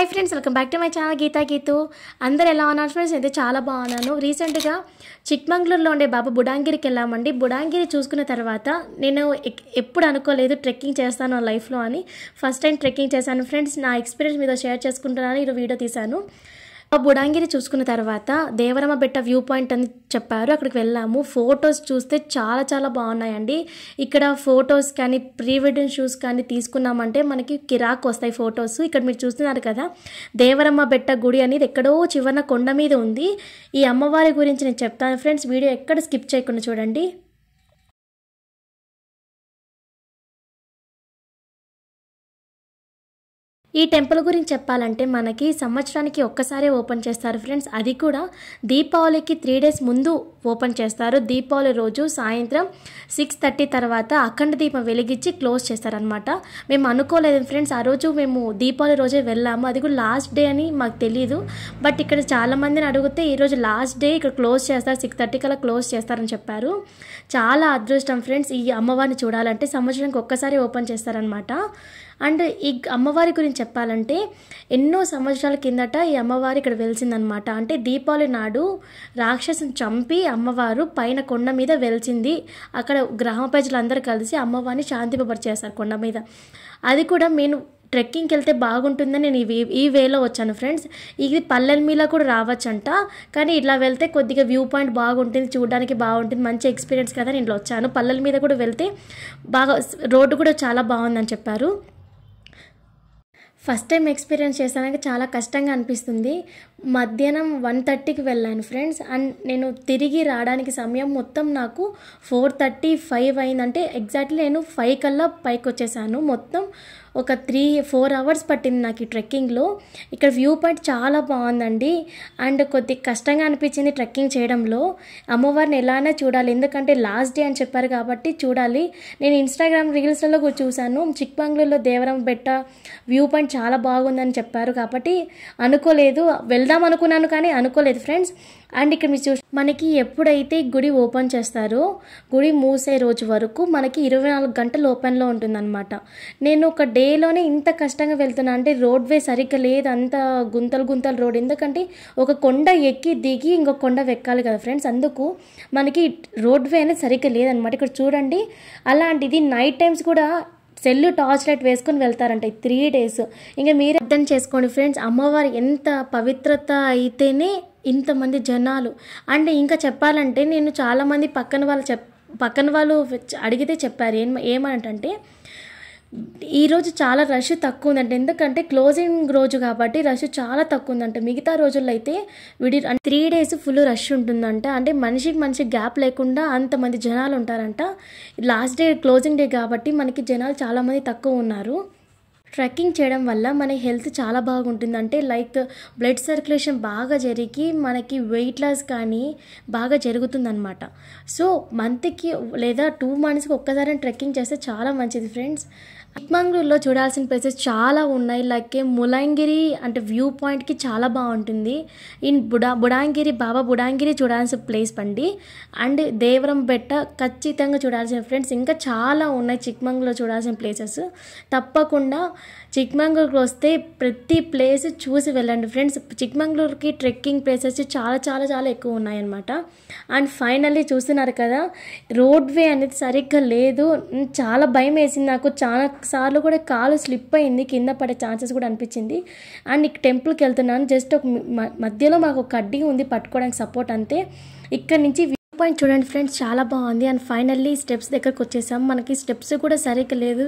Hi friends, welcome back to my channel Geetha Geethu. అందరు ఎలా ఉన్నారు ఫ్రెండ్స్? అయితే చాలా బాగున్నాను. రీసెంట్గా చిక్మంగళూరులో ఉండే బాబా బుడాంగిరికి వెళ్ళామండి. బుడాంగిరి చూసుకున్న తర్వాత నేను ఎప్పుడు అనుకోలేదు ట్రెక్కింగ్ చేస్తాను లైఫ్లో అని. ఫస్ట్ టైం ట్రెక్కింగ్ చేశాను ఫ్రెండ్స్. నా ఎక్స్పీరియన్స్ మీతో షేర్ చేసుకుంటున్నాను. ఈరోజు వీడియో తీశాను. బుడాంగిరి చూసుకున్న తర్వాత దేవరమ్మ బెట్ట వ్యూ పాయింట్ అని చెప్పారు, అక్కడికి వెళ్ళాము. ఫొటోస్ చూస్తే చాలా చాలా బాగున్నాయండి. ఇక్కడ ఫొటోస్ కానీ ప్రీ వెడ్డింగ్ షూట్స్ కానీ తీసుకున్నామంటే మనకి కిరాక్ వస్తాయి ఫొటోస్. ఇక్కడ మీరు చూస్తున్నారు కదా, దేవరమ్మ బెట్ట గుడి అనేది ఎక్కడో చివరన కొండ మీద ఉంది. ఈ అమ్మవారి గురించి నేను చెప్తాను ఫ్రెండ్స్, వీడియో ఎక్కడ స్కిప్ చేయకుండా చూడండి. ఈ టెంపుల్ గురించి చెప్పాలంటే మనకి సంవత్సరానికి ఒక్కసారే ఓపెన్ చేస్తారు ఫ్రెండ్స్. అది కూడా దీపావళికి 3 days ముందు ఓపెన్ చేస్తారు. దీపావళి రోజు సాయంత్రం 6:30 తర్వాత అఖండ దీపం వెలిగించి క్లోజ్ చేస్తారనమాట. మేము అనుకోలేదు ఫ్రెండ్స్, ఆ రోజు మేము దీపావళి రోజే వెళ్ళాము. అది కూడా లాస్ట్ డే అని మాకు తెలీదు. బట్ ఇక్కడ చాలామందిని అడిగితే ఈరోజు లాస్ట్ డే ఇక్కడ క్లోజ్ చేస్తారు, 6:30 కల్లా క్లోజ్ చేస్తారని చెప్పారు. చాలా అదృష్టం ఫ్రెండ్స్ ఈ అమ్మవారిని చూడాలంటే. సంవత్సరానికి ఒక్కసారి ఓపెన్ చేస్తారనమాట. అండ్ ఈ అమ్మవారి గురించి చెప్పాలంటే ఎన్నో సంవత్సరాల కిందట ఈ అమ్మవారి ఇక్కడ వెలిసిందనమాట. అంటే దీపావళి నాడు రాక్షసుని చంపి అమ్మవారు పైన కొండ మీద వెలిసింది. అక్కడ గ్రామ ప్రజలందరూ కలిసి అమ్మవారిని శాంతింపబరిచేస్తారు కొండ మీద. అది కూడా నేను ట్రెక్కింగ్కి వెళ్తే బాగుంటుందని నేను ఈ వేలో వచ్చాను ఫ్రెండ్స్. ఇది పల్లెల మీద కూడా రావచ్చంట, కానీ ఇట్లా వెళ్తే కొద్దిగా వ్యూ పాయింట్ బాగుంటుంది, చూడడానికి బాగుంటుంది, మంచి ఎక్స్పీరియన్స్ కదా నేను వచ్చాను. పల్లెల మీద కూడా వెళ్తే బాగా, రోడ్డు కూడా చాలా బాగుందని చెప్పారు. ఫస్ట్ టైం ఎక్స్పీరియన్స్ చేశాక చాలా కష్టంగా అనిపిస్తుంది. మధ్యాహ్నం 1:30కి వెళ్ళాను ఫ్రెండ్స్. అండ్ నేను తిరిగి రావడానికి సమయం మొత్తం నాకు 4:35 అయిందంటే ఎగ్జాక్ట్లీ నేను 5 కల్లా పైకి వచ్చేసాను. మొత్తం ఒక 3-4 hours పట్టింది నాకు ఈ ట్రెక్కింగ్లో. ఇక్కడ వ్యూ పాయింట్ చాలా బాగుందండి. అండ్ కొద్ది కష్టంగా అనిపించింది ట్రెక్కింగ్ చేయడంలో. అమ్మవారిని ఎలానే చూడాలి, ఎందుకంటే లాస్ట్ డే అని చెప్పారు కాబట్టి చూడాలి. నేను ఇన్స్టాగ్రామ్ రీల్స్లలో కూడా చూశాను, చిక్మంగళూరులో దేవరమ్మ బెట్ట వ్యూ పాయింట్ చాలా బాగుందని చెప్పారు కాబట్టి అనుకోలేదు. వెళ్దాం అనుకున్నాను కానీ అనుకోలేదు ఫ్రెండ్స్. అండ్ ఇక్కడ మీరు మనకి ఎప్పుడైతే గుడి ఓపెన్ చేస్తారో, గుడి మూసే రోజు వరకు మనకి 24 గంటలు ఓపెన్లో ఉంటుందన్నమాట. నేను ఒక డేలోనే ఇంత కష్టంగా వెళ్తున్నా అంటే రోడ్వే సరిగ్గా లేదు, అంత గుంతలు రోడ్. ఎందుకంటే ఒక కొండ ఎక్కి దిగి ఇంకొక కొండ ఎక్కాలి కదా ఫ్రెండ్స్, అందుకు మనకి రోడ్వే అనేది సరిగ్గా లేదనమాట. ఇక్కడ చూడండి, అలాంటిది నైట్ టైమ్స్ కూడా సెల్లు టార్చ్ లైట్ వేసుకొని వెళ్తారంట 3 days. ఇంకా మీరు అర్థం చేసుకోండి ఫ్రెండ్స్, అమ్మవారి ఎంత పవిత్రత అయితేనే ఇంతమంది జనాలు. అండ్ ఇంకా చెప్పాలంటే నేను చాలామంది పక్కన వాళ్ళు అడిగితే చెప్పారు ఏమంటే ఈరోజు చాలా రష్ తక్కువ ఉందంటే, ఎందుకంటే క్లోజింగ్ రోజు కాబట్టి రష్ చాలా తక్కువ ఉందంట. మిగతా రోజుల్లో అయితే 3 days ఫుల్ రష్ ఉంటుందంట. అంటే మనిషికి గ్యాప్ లేకుండా అంతమంది జనాలు ఉంటారంట. లాస్ట్ డే క్లోజింగ్ డే కాబట్టి మనకి జనాలు చాలామంది తక్కువ ఉన్నారు. ట్రెక్కింగ్ చేయడం వల్ల మన హెల్త్ చాలా బాగుంటుంది. అంటే లైక్ బ్లడ్ సర్క్యులేషన్ బాగా జరిగి మనకి వెయిట్ లాస్ కానీ బాగా జరుగుతుందన్నమాట. సో మంత్కి లేదా 2 monthsకి ఒక్కసారి ట్రెక్కింగ్ చేస్తే చాలా మంచిది ఫ్రెండ్స్. చిక్మంగళూరులో చూడాల్సిన ప్లేసెస్ చాలా ఉన్నాయి. లైక్ ములాంగిరి అంటే వ్యూ పాయింట్కి చాలా బాగుంటుంది. బుడాంగిరి బాబా బుడాంగిరి చూడాల్సిన ప్లేస్ పండి. అండ్ దేవరం బెట్ట ఖచ్చితంగా చూడాల్సిన ఫ్రెండ్స్. ఇంకా చాలా ఉన్నాయి చిక్మంగళూరులో చూడాల్సిన ప్లేసెస్. తప్పకుండా చిక్మంగళూరుకి వస్తే ప్రతి ప్లేస్ చూసి వెళ్ళండి ఫ్రెండ్స్. చిక్మంగళూరుకి ట్రెక్కింగ్ ప్లేసెస్ చాలా చాలా చాలా ఎక్కువ ఉన్నాయన్నమాట. అండ్ ఫైనల్లీ చూస్తున్నారు కదా, రోడ్వే అనేది సరిగ్గా లేదు. చాలా భయం వేసింది నాకు. చాలా సార్లు కూడా కాలు స్లిప్ అయింది, కింద పడే ఛాన్సెస్ కూడా అనిపించింది. అండ్ ఇక టెంపుల్కి వెళ్తున్నాను, జస్ట్ ఒక మధ్యలో మాకు ఒక కడ్డీ ఉంది పట్టుకోవడానికి సపోర్ట్ అంతే. ఇక్కడ నుంచి వ్యూ పాయింట్ చూడండి ఫ్రెండ్స్, చాలా బాగుంది. అండ్ ఫైనల్లీ స్టెప్స్ దగ్గరకు వచ్చేసాం. మనకి స్టెప్స్ కూడా సరిగ్గా లేదు,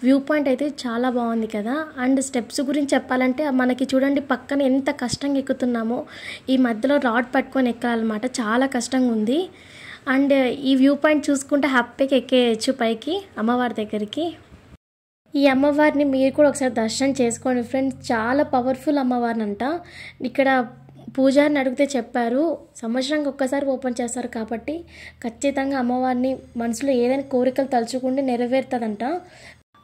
వ్యూ పాయింట్ అయితే చాలా బాగుంది కదా. అండ్ స్టెప్స్ గురించి చెప్పాలంటే మనకి చూడండి పక్కన ఎంత కష్టంగా ఎక్కుతున్నామో. ఈ మధ్యలో రాడ్ పట్టుకొని ఎక్కాలన్నమాట, చాలా కష్టంగా ఉంది. అండ్ ఈ వ్యూ పాయింట్ చూసుకుంటే హ్యాపీగా ఎక్కేయచ్చు పైకి అమ్మవారి దగ్గరికి. ఈ అమ్మవారిని మీరు కూడా ఒకసారి దర్శనం చేసుకోండి ఫ్రెండ్స్, చాలా పవర్ఫుల్ అమ్మవారిని అంట. ఇక్కడ పూజారిని అడిగితే చెప్పారు సంవత్సరానికి ఒక్కసారి ఓపెన్ చేస్తారు కాబట్టి ఖచ్చితంగా అమ్మవారిని మనసులో ఏదైనా కోరికలు తలుచుకుంటే నెరవేరుతుందంట.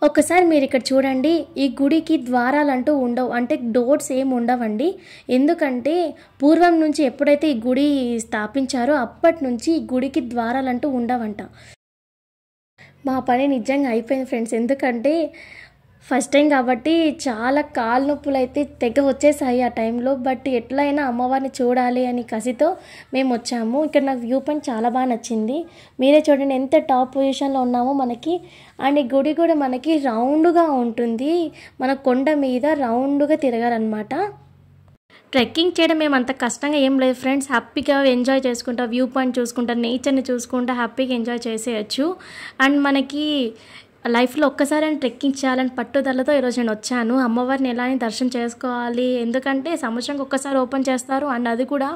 ఒకసారి మీరు ఇక్కడ చూడండి, ఈ గుడికి ద్వారాలంటూ ఉండవు, అంటే డోర్స్ ఏమి ఉండవండి. ఎందుకంటే పూర్వం నుంచి ఎప్పుడైతే ఈ గుడి స్థాపించారో అప్పటి నుంచి ఈ గుడికి ద్వారాలంటూ ఉండవంట. మా పని నిజంగా అయిపోయింది ఫ్రెండ్స్. ఎందుకంటే ఫస్ట్ టైం కాబట్టి చాలా కాలు నొప్పులు అయితే తెగ వచ్చేసాయి ఆ టైంలో. బట్ ఎట్లయినా అమ్మవారిని చూడాలి అని కసితో మేము వచ్చాము. ఇక్కడ నాకు వ్యూ పాయింట్ చాలా బాగా నచ్చింది. మీరే చూడండి ఎంత టాప్ పొజిషన్లో ఉన్నామో మనకి. అండ్ ఈ గుడి కూడా మనకి రౌండ్గా ఉంటుంది. మన కొండ మీద రౌండ్గా తిరగాలన్నమాట. ట్రెక్కింగ్ చేయడం మేము అంత కష్టంగా ఏం లేదు ఫ్రెండ్స్. హ్యాపీగా ఎంజాయ్ చేసుకుంటా, వ్యూ పాయింట్ చూసుకుంటా, నేచర్ని చూసుకుంటా హ్యాపీగా ఎంజాయ్ చేసేయచ్చు. అండ్ మనకి లైఫ్లో ఒక్కసారి ట్రెక్కింగ్ చేయాలని పట్టుదలతో ఈరోజు నేను వచ్చాను. అమ్మవారిని ఎలా దర్శనం చేసుకోవాలి, ఎందుకంటే సంవత్సరానికి ఒక్కసారి ఓపెన్ చేస్తారు. అండ్ అది కూడా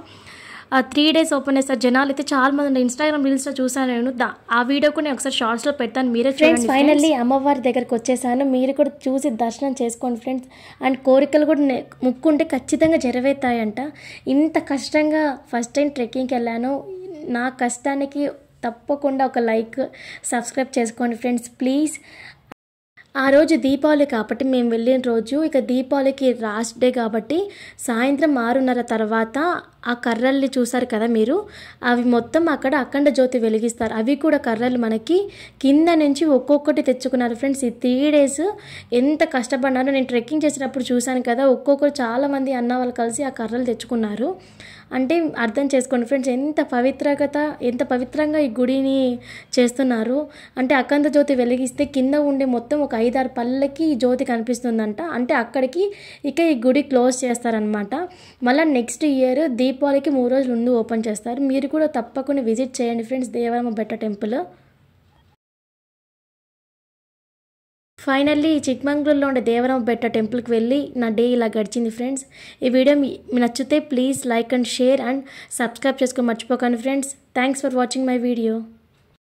3 days ఓపెన్ చేస్తారు. జనాలు అయితే చాలా మంది ఇన్స్టాగ్రామ్ రీల్స్లో చూసాను నేను. ఆ వీడియో కూడా నేను ఒకసారి షార్ట్స్లో పెడతాను, మీరే ఫ్రెండ్స్. ఫైనల్లీ అమ్మవారి దగ్గరకు వచ్చేసాను. మీరు కూడా చూసి దర్శనం చేసుకోండి ఫ్రెండ్స్. అండ్ కోరికలు కూడా ముక్కుంటే ఖచ్చితంగా నెరవేరుతాయంట. ఇంత కష్టంగా ఫస్ట్ టైం ట్రెక్కింగ్కి వెళ్ళాను. నా కష్టానికి తప్పకుండా ఒక లైక్, సబ్స్క్రైబ్ చేసుకోండి ఫ్రెండ్స్ ప్లీజ్. ఆ రోజు దీపావళి కాబట్టి మేము వెళ్ళిన రోజు, ఇక దీపావళికి లాస్ట్ డే కాబట్టి సాయంత్రం 6:30 తర్వాత ఆ కర్రల్ని చూసారు కదా మీరు, అవి మొత్తం అక్కడ అఖండ జ్యోతి వెలిగిస్తారు. అవి కూడా కర్రలు మనకి కింద నుంచి ఒక్కొక్కటి తెచ్చుకున్నారు ఫ్రెండ్స్. ఈ 3 days ఎంత కష్టపడినారో నేను ట్రెక్కింగ్ చేసినప్పుడు చూశాను కదా. ఒక్కొక్కరు చాలామంది అన్న వాళ్ళు కలిసి ఆ కర్రలు తెచ్చుకున్నారు. అంటే అర్థం చేసుకోండి ఫ్రెండ్స్ ఎంత పవిత్రంగా ఈ గుడిని చేస్తున్నారు. అంటే అఖండ జ్యోతి వెలిగిస్తే కింద ఉండే మొత్తం ఒక 5-6 పళ్ళకి ఈ జ్యోతి కనిపిస్తుందంట. అంటే అక్కడికి ఇక ఈ గుడి క్లోజ్ చేస్తారనమాట. మళ్ళీ నెక్స్ట్ ఇయర్ దీపావళికి 3 రోజులు ముందు ఓపెన్ చేస్తారు. మీరు కూడా తప్పకుండా విజిట్ చేయండి ఫ్రెండ్స్ దేవరమ్మ బెట్ట టెంపుల్. ఫైనల్లీ చిక్మంగళూరులో ఉండే దేవరమ్మ బెట్ట టెంపుల్కి వెళ్ళి నా డే ఇలా గడిచింది ఫ్రెండ్స్. ఈ వీడియో మీకు నచ్చితే please like and share and subscribe చేసుకో మర్చిపోకండి friends. Thanks for watching my video.